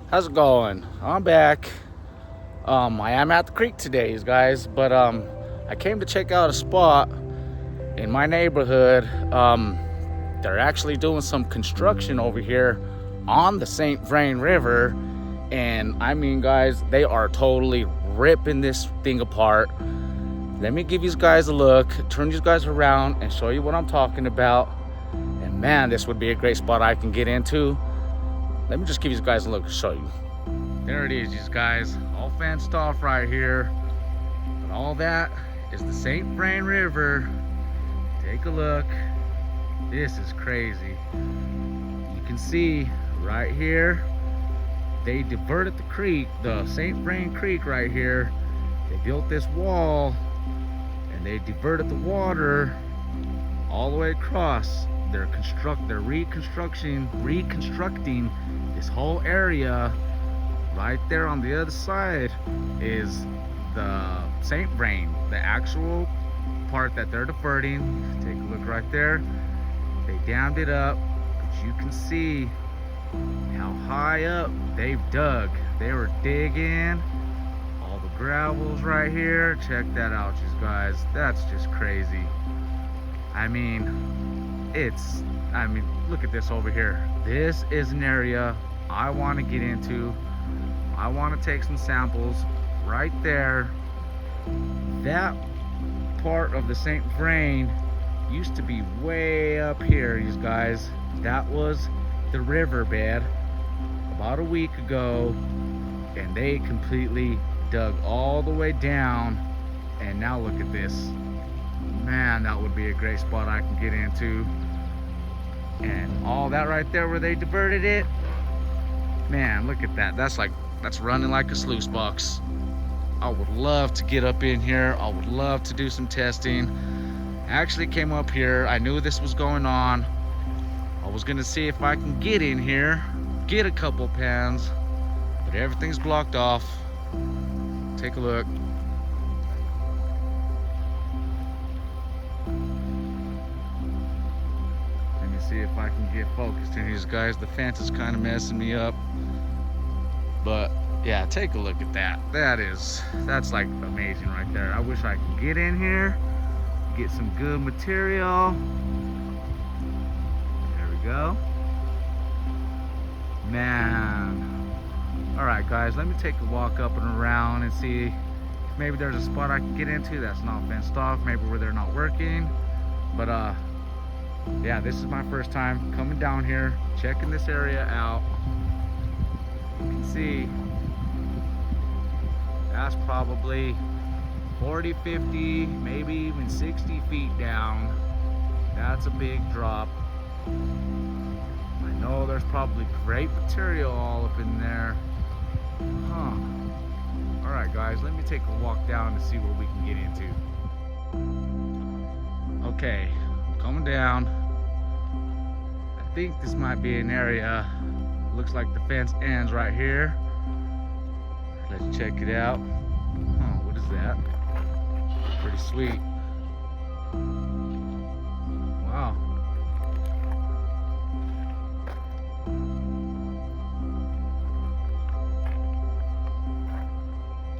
How's it going? I'm back. I am at the creek today, guys, but I came to check out a spot in my neighborhood. They're actually doing some construction over here on the St. Vrain River, and I mean, guys, they are totally ripping this thing apart. Let me give you guys a look, turn you guys around, and show you what I'm talking about. And man, this would be a great spot I can get into. Let me just give you guys a look and show you. There it is, you guys, all fenced off right here. But all that is the St. Vrain River. Take a look. This is crazy. You can see right here, they diverted the creek, the St. Vrain Creek right here. They built this wall and they diverted the water all the way across. They're reconstructing this whole area. Right there on the other side is the St. Vrain, the actual part that they're diverting. Take a look right there. They dammed it up, but you can see how high up they've dug. They were digging all the gravels right here. Check that out, you guys. That's just crazy. I mean, look at this over here. This is an area I want to get into. I want to take some samples right there. That part of the St. Vrain used to be way up here, you guys. That was the riverbed about a week ago, and they completely dug all the way down. And now look at this. Man, that would be a great spot I can get into. And all that right there where they diverted it, man, look at that. That's running like a sluice box. I would love to get up in here. I would love to do some testing. I actually came up here. I knew this was going on. I was gonna see if I can get in here, get a couple pans, but everything's blocked off. Take a look. Let me see if I can get focused in here, guys. The fence is kind of messing me up. But yeah, take a look at that. That's like amazing right there. I wish I could get in here, get some good material. There we go. Man. All right, guys, let me take a walk up and around and see if maybe there's a spot I can get into that's not fenced off, maybe where they're not working. But yeah, this is my first time coming down here, checking this area out. You can see that's probably 40, 50, maybe even 60 feet down. That's a big drop. I know there's probably great material all up in there. All right, guys, let me take a walk down to see what we can get into. Okay, coming down. I think this might be an area. Looks like the fence ends right here. Let's check it out. Oh, what is that? Pretty sweet. Wow.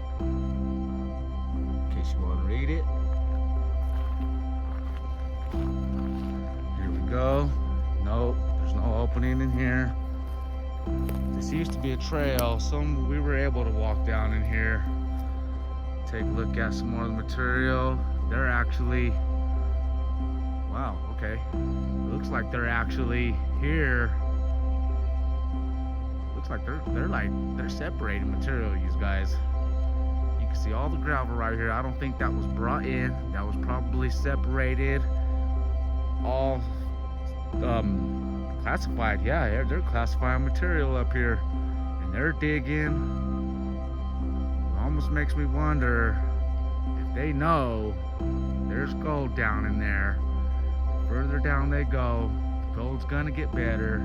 In case you want to read it. Here we go. Nope, there's no opening in here. This used to be a trail. We were able to walk down in here. Take a look at some more of the material. They're actually, wow, okay. Looks like they're actually here. Looks like they're separating material, you guys. You can see all the gravel right here. I don't think that was brought in. That was probably separated. All classified. Yeah, they're classifying material up here, and they're digging. It almost makes me wonder if they know there's gold down in there. The further down they go, the gold's gonna get better.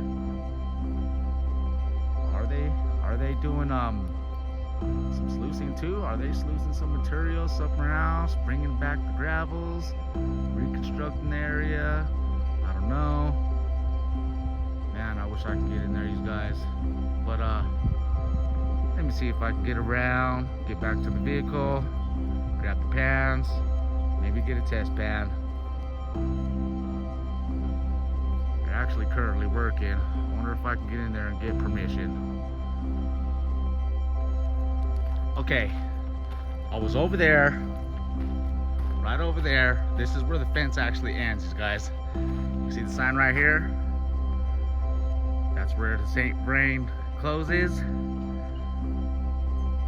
Are they doing some sluicing too? Are they sluicing some material somewhere else, bringing back the gravels, reconstructing the area? I don't know. Man, I wish I could get in there, you guys. But me see if I can get around, get back to the vehicle, grab the pans, maybe get a test pan. They're actually currently working. I wonder if I can get in there and get permission. Okay, I was over there, right over there. This is where the fence actually ends, guys. You see the sign right here? That's where the St. Vrain closes. I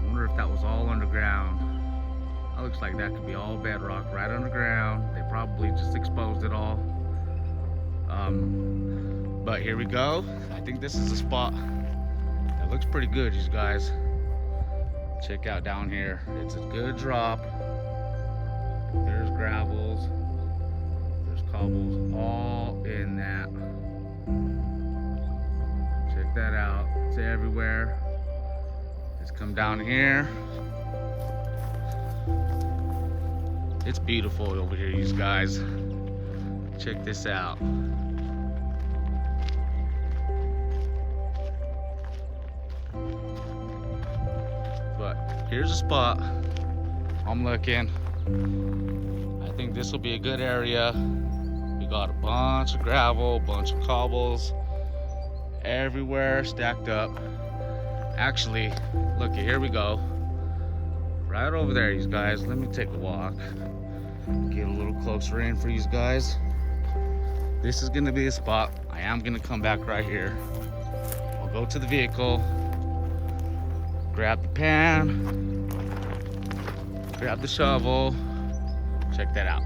wonder if that was all underground. That looks like that could be all bedrock right underground. They probably just exposed it all. But here we go. I think this is a spot that looks pretty good, you guys. Check out down here. It's a good drop. There's gravels. There's cobbles all in that. Check that out. It's everywhere. Let's come down here. It's beautiful over here, you guys. Check this out. But here's a spot. I'm looking. I think this will be a good area. We got a bunch of gravel, a bunch of cobbles, everywhere stacked up. Actually, look, here we go. Right over there, you guys. Let me take a walk. Get a little closer in for you guys. This is gonna be a spot. I am gonna come back right here. I'll go to the vehicle, grab the pan, grab the shovel. Check that out.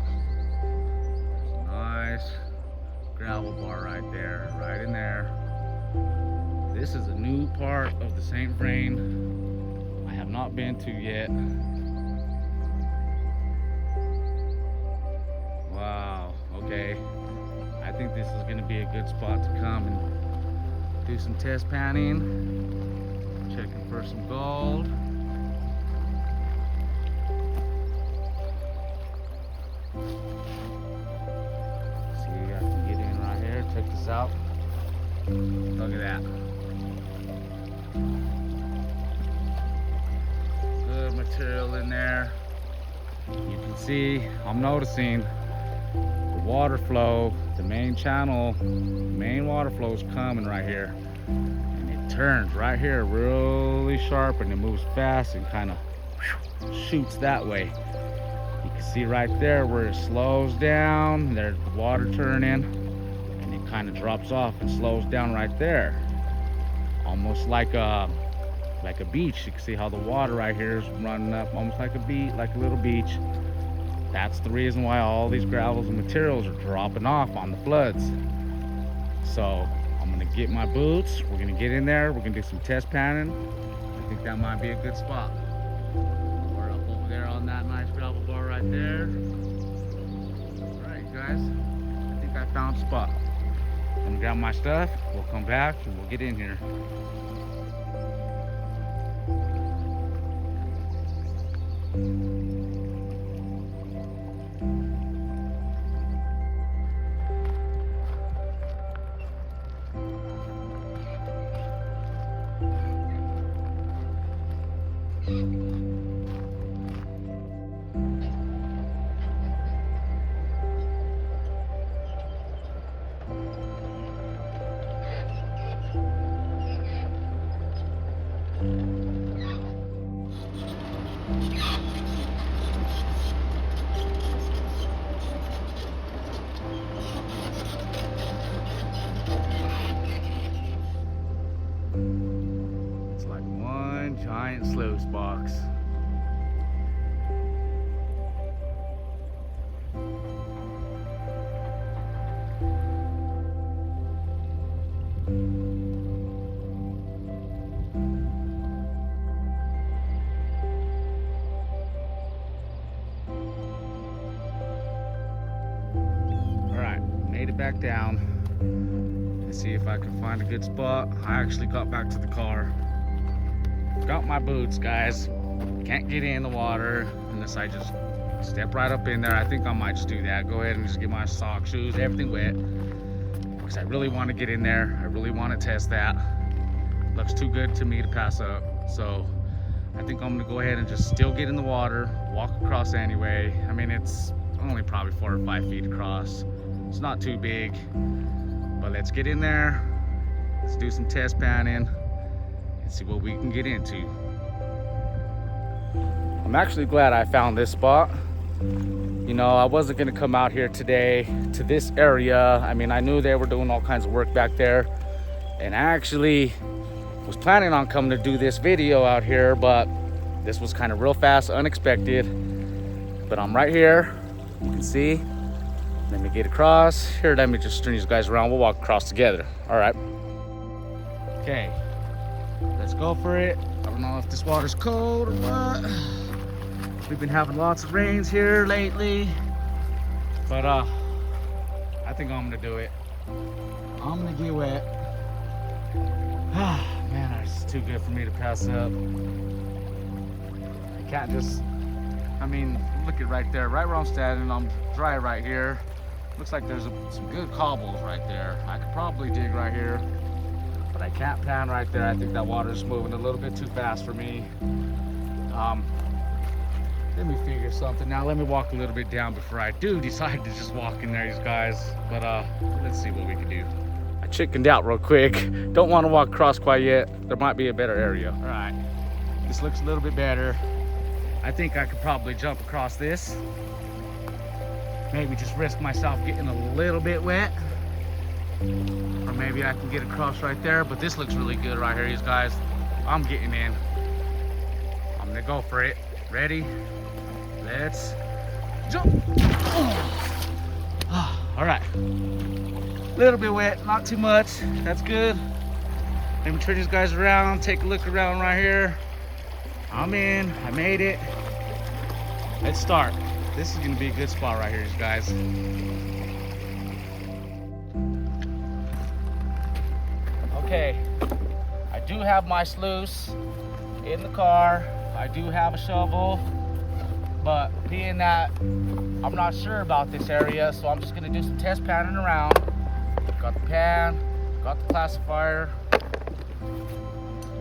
Nice gravel bar right there, right in there. This is a new part of the St. Vrain I have not been to yet. Wow, okay. I think this is gonna be a good spot to come and do some test panning. Checking for some gold. See if I can get in right here. Check this out. Look at that. Good material in there. You can see, I'm noticing the water flow, the main channel, main water flow is coming right here. And it turns right here really sharp and it moves fast and kind of shoots that way. You can see right there where it slows down, there's the water turning, and it kind of drops off and slows down right there. Almost like a beach. You can see how the water right here is running up almost like a beach, like a little beach. That's the reason why all these gravels and materials are dropping off on the floods. So I'm gonna get my boots, we're gonna get in there, we're gonna do some test panning. I think that might be a good spot. We're up over there on that nice gravel bar right there. All right, guys, I think I found a spot. I'm gonna grab my stuff, we'll come back and we'll get in here. It's like one giant sluice box. Made it back down and see if I can find a good spot. I actually got back to the car, got my boots, guys. Can't get in the water unless I just step right up in there. I think I might just do that. Go ahead and just get my socks, shoes, everything wet, because I really want to get in there. I really want to test that. Looks too good to me to pass up. So I think I'm gonna go ahead and just still get in the water, walk across anyway. I mean, it's only probably 4 or 5 feet across. It's not too big, but let's get in there. Let's do some test panning and see what we can get into. I'm actually glad I found this spot. You know, I wasn't gonna come out here today to this area. I mean, I knew they were doing all kinds of work back there, and I actually was planning on coming to do this video out here, but this was kind of real fast, unexpected. But I'm right here, you can see. Let me get across. Here, let me just string these guys around. We'll walk across together. All right. Okay, let's go for it. I don't know if this water's cold or what. We've been having lots of rains here lately, but I think I'm gonna do it. I'm gonna get wet. Man, that's too good for me to pass up. I can't just, I mean, look at right there, right where I'm standing. I'm dry right here. Looks like there's some good cobbles right there. I could probably dig right here, but I can't pan right there. I think that water's moving a little bit too fast for me. Let me figure something now. Let me walk a little bit down before I do decide to just walk in there, you guys. But let's see what we can do. I chickened out real quick. Don't want to walk across quite yet. There might be a better area. All right, this looks a little bit better. I think I could probably jump across this. Maybe just risk myself getting a little bit wet. Or maybe I can get across right there. But this looks really good right here, you guys. I'm getting in. I'm gonna go for it. Ready? Let's jump. All right. A little bit wet, not too much. That's good. Let me turn these guys around, take a look around right here. I'm in. I made it. Let's start. This is gonna be a good spot right here, you guys. Okay. I do have my sluice in the car. I do have a shovel, but being that I'm not sure about this area, so I'm just gonna do some test panning around. Got the pan, got the classifier,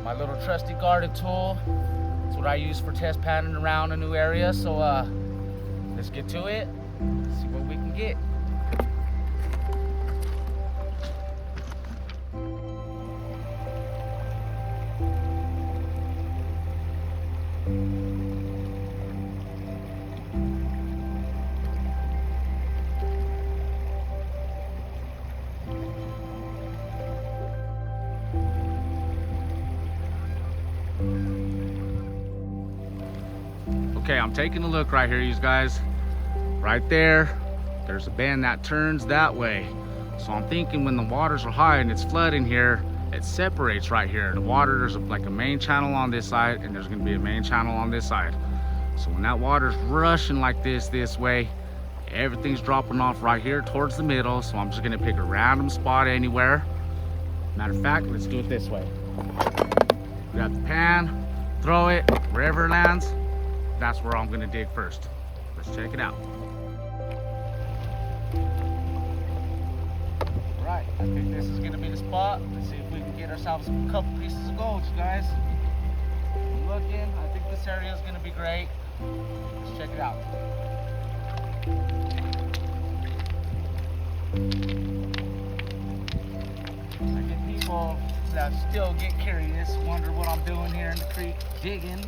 my little trusty garden tool. That's what I use for test panning around a new area. So let's get to it, see what we can get. Okay, I'm taking a look right here, you guys. Right there, there's a bend that turns that way. So I'm thinking when the waters are high and it's flooding here, it separates right here. The water, there's like a main channel on this side, and there's gonna be a main channel on this side. So when that water's rushing like this way, everything's dropping off right here towards the middle. So I'm just gonna pick a random spot anywhere. Matter of fact, let's do it this way. Grab the pan, throw it, wherever it lands, that's where I'm gonna dig first. Let's check it out. All right, I think this is gonna be the spot. Let's see if we can get ourselves a couple pieces of gold, you guys. I'm looking, I think this area is gonna be great. Let's check it out. I get people that still get curious, wonder what I'm doing here in the creek, digging.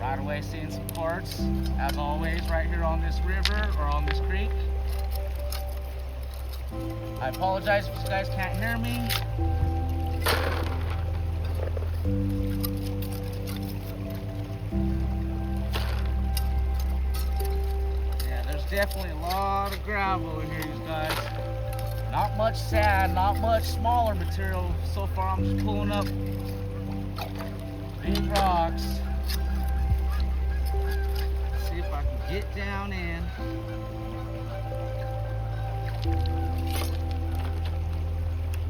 Right away seeing some quartz, as always, right here on this river or on this creek. I apologize if you guys can't hear me. Yeah, there's definitely a lot of gravel in here, you guys. Not much sand, not much smaller material. So far I'm just pulling up big rocks. See if I can get down in.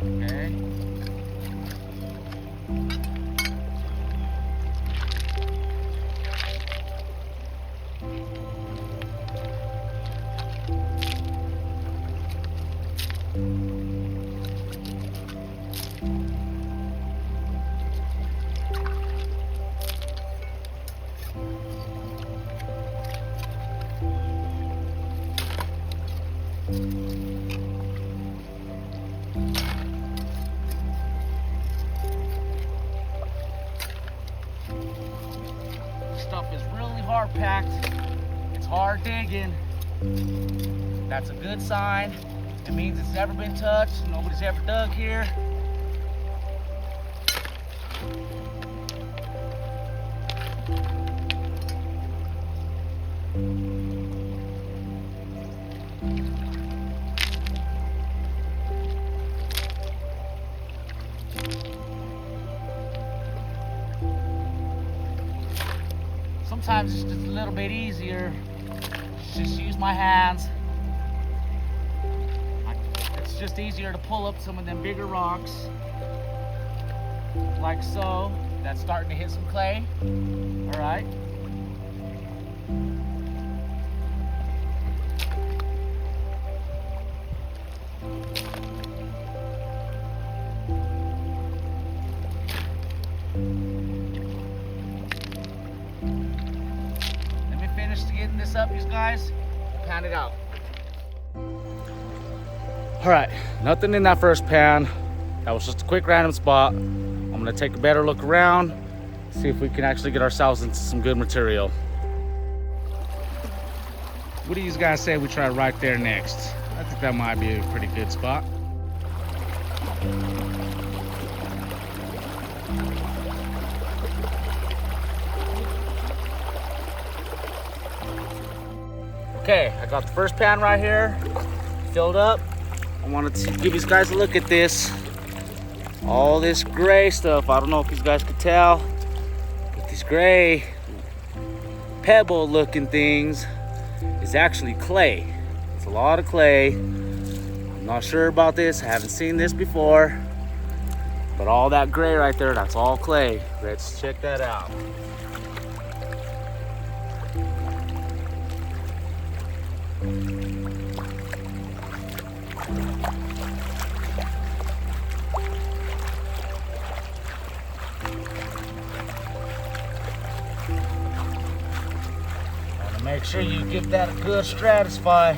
Okay. Stuff is really hard packed. It's hard digging. That's a good sign. It means it's never been touched. Nobody's ever dug here. Sometimes it's just a little bit easier. Just use my hands. It's just easier to pull up some of them bigger rocks, like so. That's starting to hit some clay. All right. Getting this up, you guys, pan it out. All right, nothing in that first pan. That was just a quick random spot. I'm gonna take a better look around, see if we can actually get ourselves into some good material. What do you guys say we try right there next? I think that might be a pretty good spot. Okay, I got the first pan right here filled up. I wanted to give you guys a look at this. All this gray stuff, I don't know if you guys could tell, but these gray pebble looking things is actually clay. It's a lot of clay. I'm not sure about this, I haven't seen this before, but all that gray right there, that's all clay. Let's check that out. Make sure you give that a good stratify,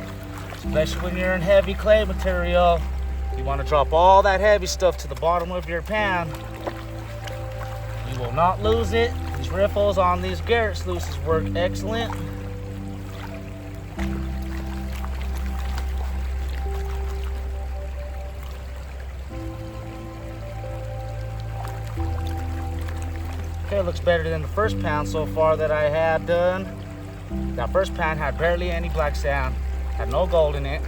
especially when you're in heavy clay material. You want to drop all that heavy stuff to the bottom of your pan. You will not lose it. These riffles on these Garrett sluices work excellent. Okay, looks better than the first pan so far that I had done. That first pan had barely any black sand, had no gold in it.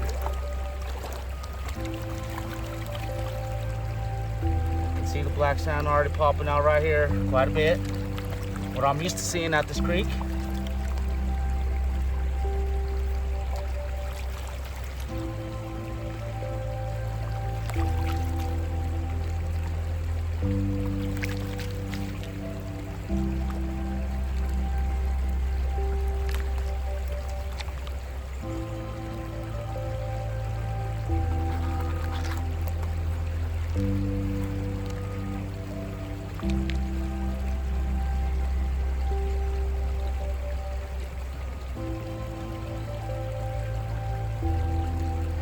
You can see the black sand already popping out right here quite a bit. What I'm used to seeing at this creek.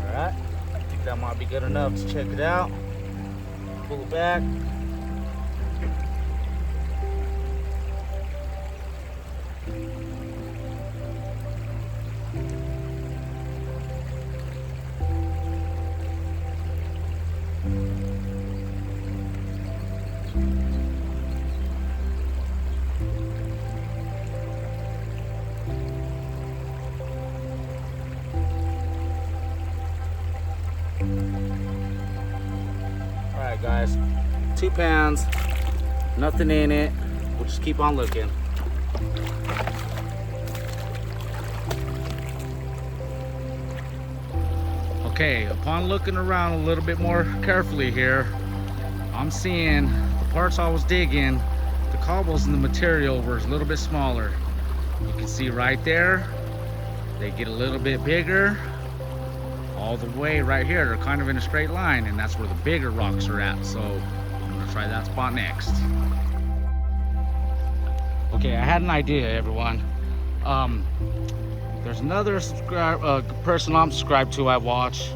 Alright, I think that might be good enough to check it out. Pull it back. Alright guys, 2 pans, nothing in it. We'll just keep on looking. Okay, upon looking around a little bit more carefully here, I'm seeing the parts I was digging, the cobbles in the material were a little bit smaller. You can see right there, they get a little bit bigger. All the way right here, they're kind of in a straight line, and that's where the bigger rocks are at. So I'm gonna try that spot next. Okay, I had an idea, everyone. There's another person I'm subscribed to I watch.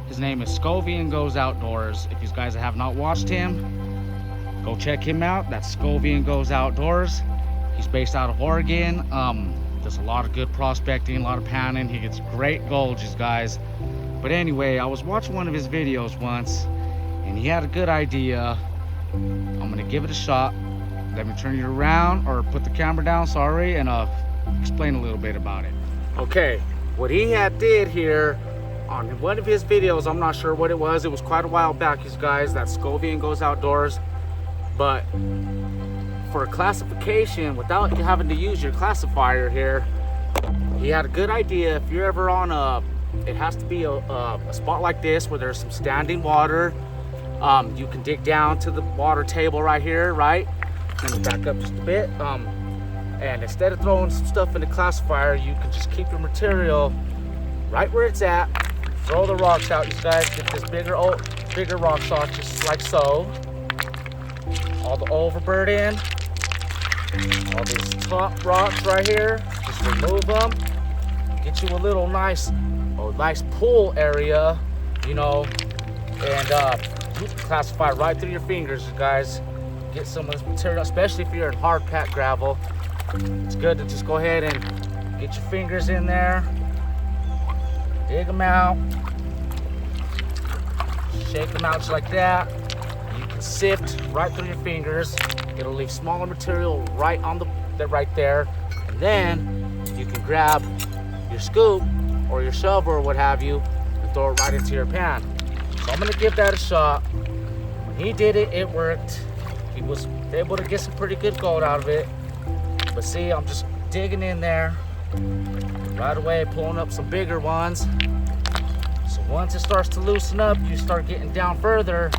His name is Scovian Goes Outdoors. If you guys have not watched him, go check him out. That's Scovian Goes Outdoors. He's based out of Oregon. Does a lot of good prospecting, a lot of panning. He gets great gulges, guys. But anyway, I was watching one of his videos once, and he had a good idea. I'm gonna give it a shot. Let me turn you around, or put the camera down, sorry, and explain a little bit about it. Okay, what he did here on one of his videos, I'm not sure what it was quite a while back, you guys. That Scovian Goes Outdoors. But for a classification, without having to use your classifier here, he had a good idea. If you're ever on it has to be a spot like this where there's some standing water. You can dig down to the water table right here, right? Let me back up just a bit. And instead of throwing some stuff in the classifier, you can just keep your material right where it's at. Throw the rocks out, you guys. Get this bigger rock sock, just like so. All the overburden, all these top rocks right here, just remove them. Get you a little nice pool area, you know, and you can classify right through your fingers, you guys. Get some of this material, especially if you're in hard packed gravel. It's good to just go ahead and get your fingers in there, dig them out, shake them out just like that. You can sift right through your fingers. It'll leave smaller material right on right there, and then you can grab your scoop or your shovel or what have you and throw it right into your pan. So I'm gonna give that a shot. When he did it, it worked. He was able to get some pretty good gold out of it. But see, I'm just digging in there right away, pulling up some bigger ones. So once it starts to loosen up, you start getting down further,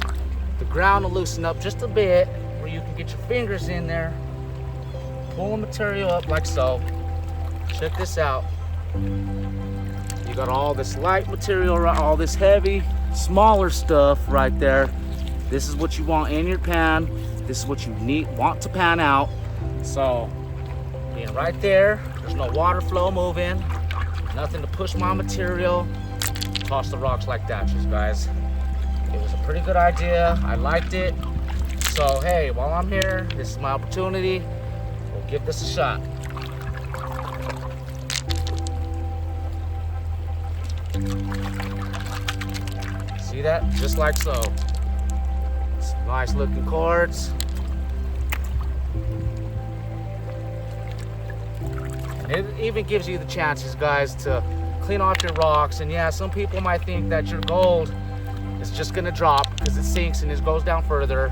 the ground will loosen up just a bit where you can get your fingers in there, pull the material up like so. Check this out. You got all this light material, all this heavy, smaller stuff right there. This is what you want in your pan. This is what you want to pan out. So being right there, there's no water flow moving, nothing to push my material. Toss the rocks like that, you guys. It was a pretty good idea. I liked it. So hey, while I'm here, this is my opportunity. We'll give this a shot. See that? Just like so. Some nice looking cords. And it even gives you the chances, guys, to clean off your rocks. And yeah, some people might think that your gold is just gonna drop because it sinks and it goes down further.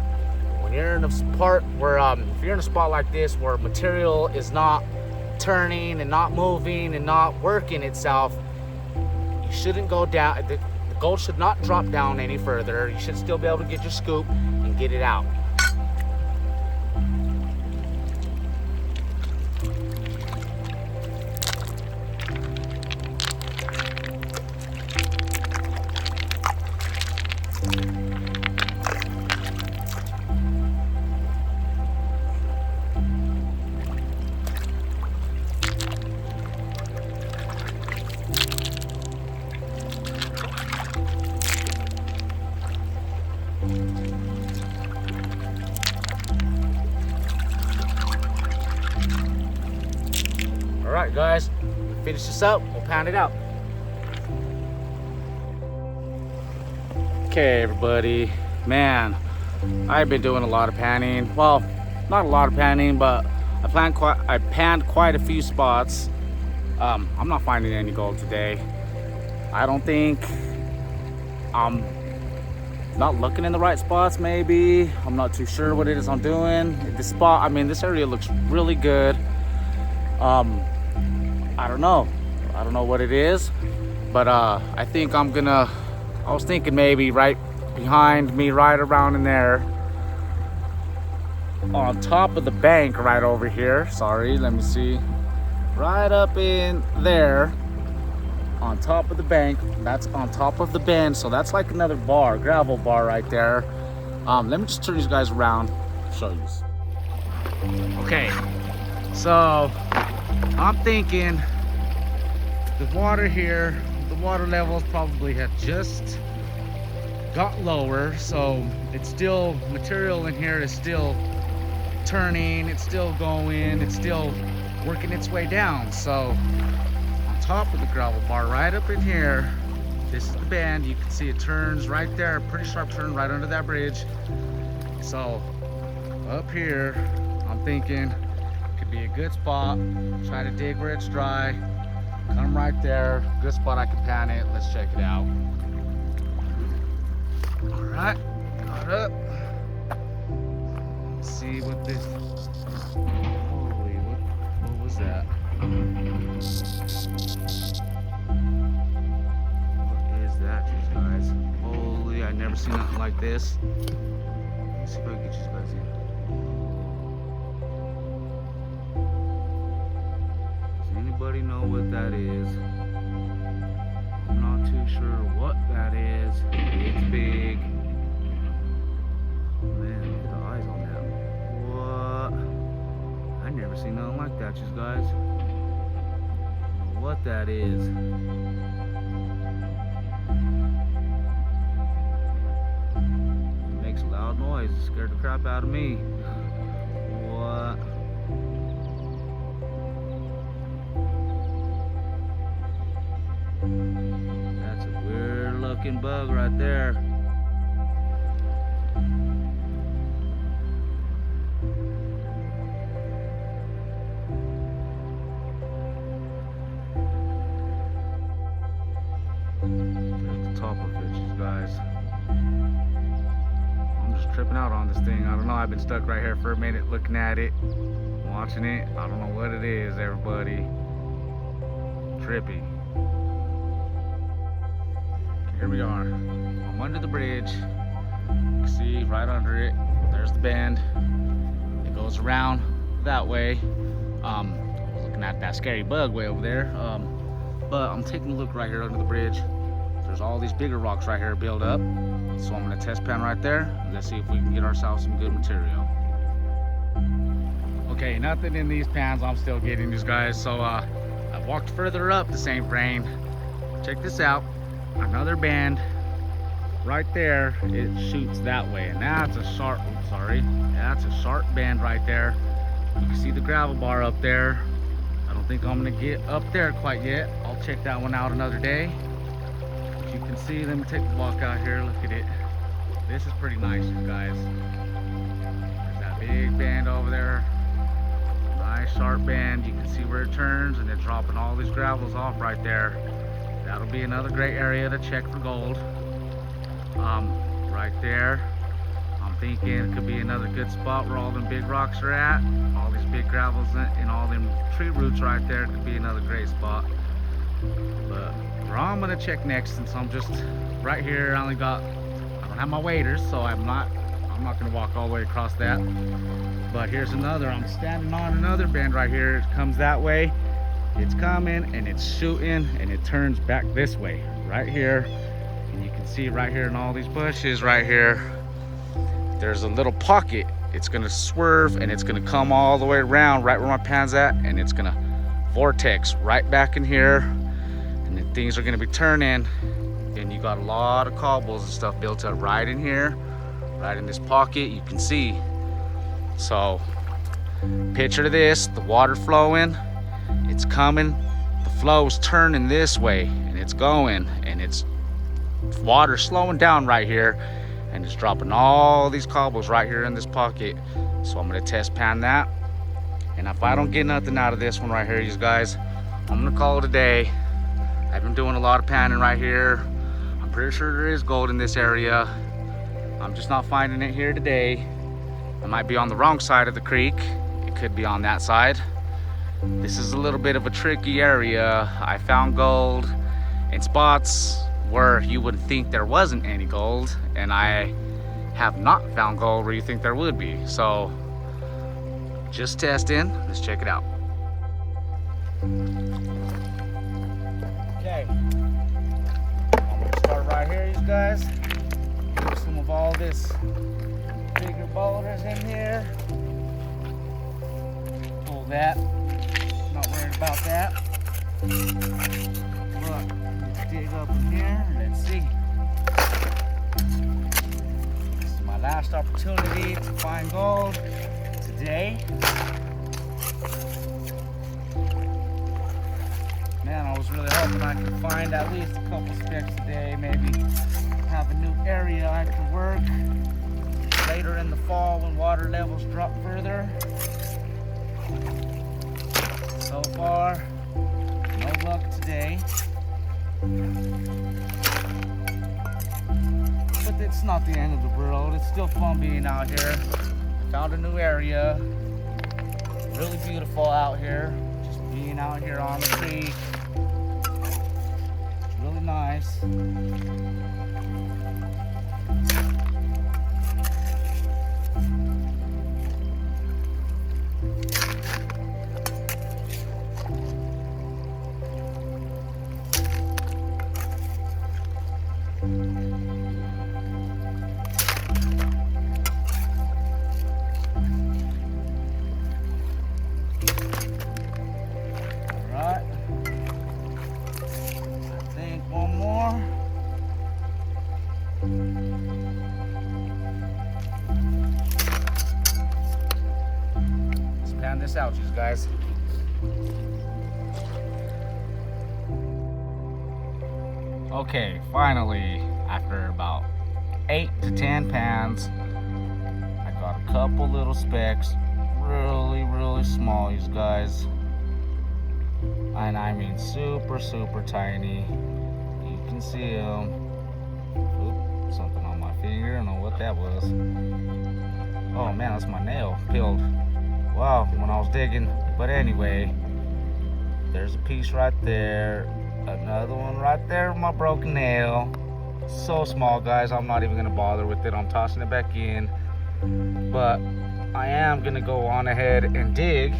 When you're in a part where, if you're in a spot like this where material is not turning and not moving and not working itself, you shouldn't go down. The gold should not drop down any further. You should still be able to get your scoop and get it out. All right, guys, finish this up, we'll pound it out. Okay, everybody, man, I've been doing a lot of panning. Well, not a lot of panning, but I panned quite a few spots. I'm not finding any gold today. I don't think I'm not looking in the right spots, maybe. I'm not too sure what it is I'm doing. This spot, I mean, this area looks really good. I don't know what it is, but I think I was thinking maybe right behind me, right around in there, on top of the bank right over here. Sorry, let me see. Right up in there, on top of the bank. That's on top of the bend, so that's like another bar, gravel bar right there. Let me just turn these guys around, show you. Okay, so I'm thinking the water here, the water levels probably have just got lower, so it's still, material in here is still turning, it's still going, it's still working its way down. So on top of the gravel bar, right up in here, this is the bend. You can see it turns right there, pretty sharp turn right under that bridge. So up here, I'm thinking could be a good spot. Try to dig where it's dry, come right there, good spot I can pan it. Let's check it out. All right, got up. Let's see what this, holy, what was that? What is that, you guys? Holy, I never seen nothing like this. Let's see if I can get you guys in. Does anybody know what that is? I'm not too sure what that is. It's big. Man, look at the eyes on that. What? I never seen nothing like that, you guys. I don't know what that is. It makes a loud noise. It scared the crap out of me. What? That's a weird looking bug right there. There's the top of it, you guys. I'm just tripping out on this thing. I don't know, I've been stuck right here for a minute looking at it, watching it. I don't know what it is, everybody. Trippy. Here we are. I'm under the bridge. You can see right under it. There's the bend. It goes around that way. I was looking at that scary bug way over there. But I'm taking a look right here under the bridge. There's all these bigger rocks right here built up. So I'm gonna test pan right there. Let's see if we can get ourselves some good material. Okay, nothing in these pans I'm still getting, these guys. So I've walked further up the same frame. Check this out. Another bend right there. It shoots that way, and that's a sharp, that's a sharp bend right there. You can see the gravel bar up there. I don't think I'm gonna get up there quite yet. I'll check that one out another day. But you can see, let me take a walk out here. Look at it. This is pretty nice, you guys. There's that big bend over there. Nice sharp bend. You can see where it turns, and it's dropping all these gravels off right there. That'll be another great area to check for gold. Right there, I'm thinking it could be another good spot where all them big rocks are at. All these big gravels and all them tree roots right there could be another great spot. But where I'm gonna check next, since I'm just right here, I don't have my waders, so I'm not gonna walk all the way across that. But here's another, I'm standing on another bend right here. It comes that way. It's coming and it's shooting and it turns back this way right here, and you can see right here in all these bushes right here, there's a little pocket. It's gonna swerve and it's gonna come all the way around right where my pan's at, and it's gonna vortex right back in here, and then things are gonna be turning, and you got a lot of cobbles and stuff built up right in here, right in this pocket. You can see. So picture this, the water flowing, it's coming, the flow's turning this way, and it's going, and it's water slowing down right here, and it's dropping all these cobbles right here in this pocket. So I'm gonna test pan that, and if I don't get nothing out of this one right here, you guys, I'm gonna call it a day. I've been doing a lot of panning right here. I'm pretty sure there is gold in this area. I'm just not finding it here today. I might be on the wrong side of the creek. It could be on that side. This is a little bit of a tricky area. I found gold in spots where you would think there wasn't any gold, and I have not found gold where you think there would be. So just testing. Let's check it out. Okay, I'm gonna start right here, you guys. Get some of all this bigger boulders in here. Pull that. Not worried about that. But let's dig up in here. Let's see. This is my last opportunity to find gold today. Man, I was really hoping I could find at least a couple specks today. Maybe have a new area I could work later in the fall when water levels drop further. So far, no luck today. But it's not the end of the world. It's still fun being out here. Found a new area. Really beautiful out here. Just being out here on the creek. It's really nice. This out, you guys. Okay, finally, after about 8 to 10 pans, I got a couple little specks, really small, you guys, and I mean super tiny. You can see them. Oop, something on my finger. I don't know what that was. Oh man, that's my nail peeled. Wow, when I was digging. But anyway, there's a piece right there. Another one right there with my broken nail. So small, guys, I'm not even gonna bother with it. I'm tossing it back in. But I am gonna go on ahead and dig.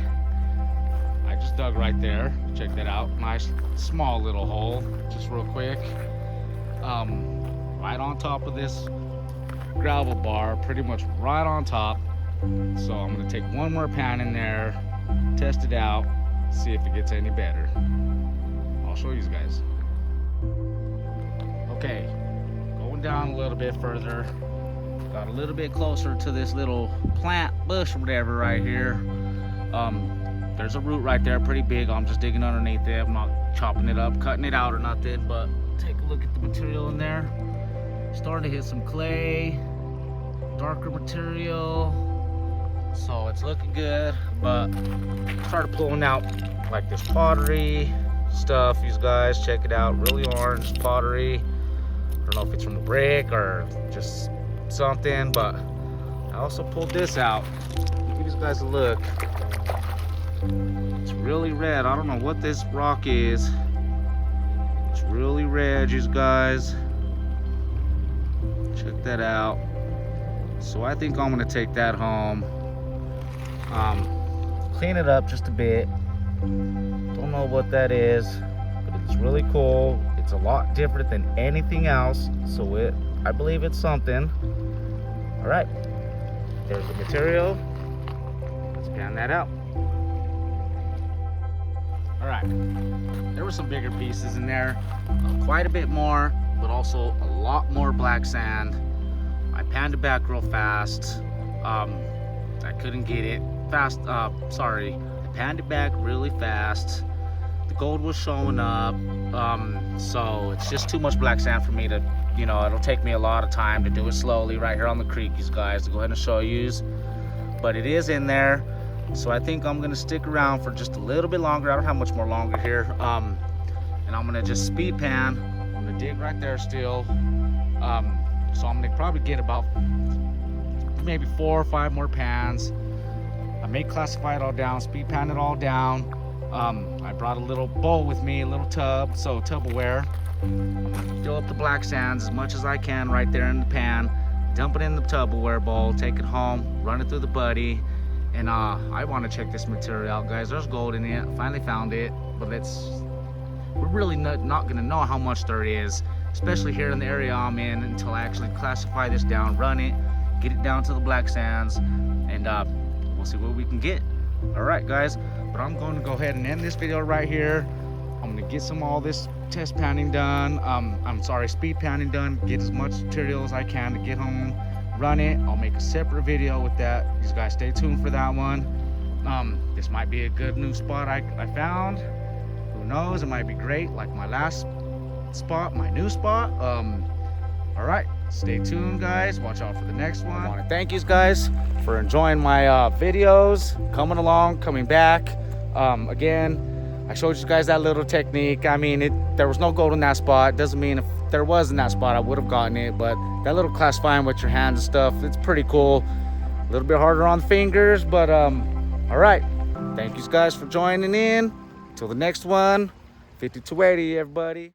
I just dug right there. Check that out. Nice small little hole, just real quick. Right on top of this gravel bar, pretty much right on top. So I'm gonna take one more pan in there, test it out, see if it gets any better. I'll show you guys. Okay, going down a little bit further. Got a little bit closer to this little plant, bush, whatever right here. There's a root right there, pretty big. I'm just digging underneath it. I'm not chopping it up, cutting it out or nothing, but take a look at the material in there. Starting to hit some clay, darker material. So it's looking good, but started pulling out like this pottery stuff, you guys. Check it out, really orange pottery. I don't know if it's from a brick or just something, but I also pulled this out. Give these guys a look. It's really red. I don't know what this rock is. It's really red, you guys. Check that out. So I think I'm gonna take that home. Clean it up just a bit. Don't know what that is, but it's really cool. It's a lot different than anything else, so I believe it's something. All right, there's the material. Let's pan that out. All right, there were some bigger pieces in there, quite a bit more, but also a lot more black sand. I panned it back real fast. I couldn't get it fast. Sorry, I panned it back really fast. The gold was showing up, so it's just too much black sand for me to, it'll take me a lot of time to do it slowly right here on the creek, you guys, to go ahead and show you. But it is in there, so I think I'm gonna stick around for just a little bit longer. I don't have much more longer here, and I'm gonna just speed pan. I'm gonna dig right there still. So I'm gonna probably get about maybe 4 or 5 more pans. I may classify it all down, speed pan it all down. I brought a little bowl with me, a little tub, so Tupperware. I'm gonna fill up the black sands as much as I can right there in the pan, dump it in the Tupperware bowl, take it home, run it through the buddy, and I want to check this material out, guys. There's gold in it. Finally found it, but we're really not gonna know how much there is, especially here in the area I'm in, until I actually classify this down, run it, get it down to the black sands, and we'll see what we can get. All right, guys, but I'm going to go ahead and end this video right here. I'm going to get all this test pounding done. I'm sorry, speed pounding done. Get as much material as I can to get home, run it. I'll make a separate video with that. You guys stay tuned for that one. This might be a good new spot I found. Who knows? It might be great, like my last spot, my new spot. All right, stay tuned, guys. Watch out for the next one. I want to thank you guys for enjoying my videos, coming along, coming back. Again, I showed you guys that little technique. I mean, there was no gold in that spot. Doesn't mean if there was in that spot, I would have gotten it. But that little classifying with your hands and stuff, it's pretty cool. A little bit harder on the fingers, but all right. Thank you guys for joining in. Till the next one, 5280, everybody.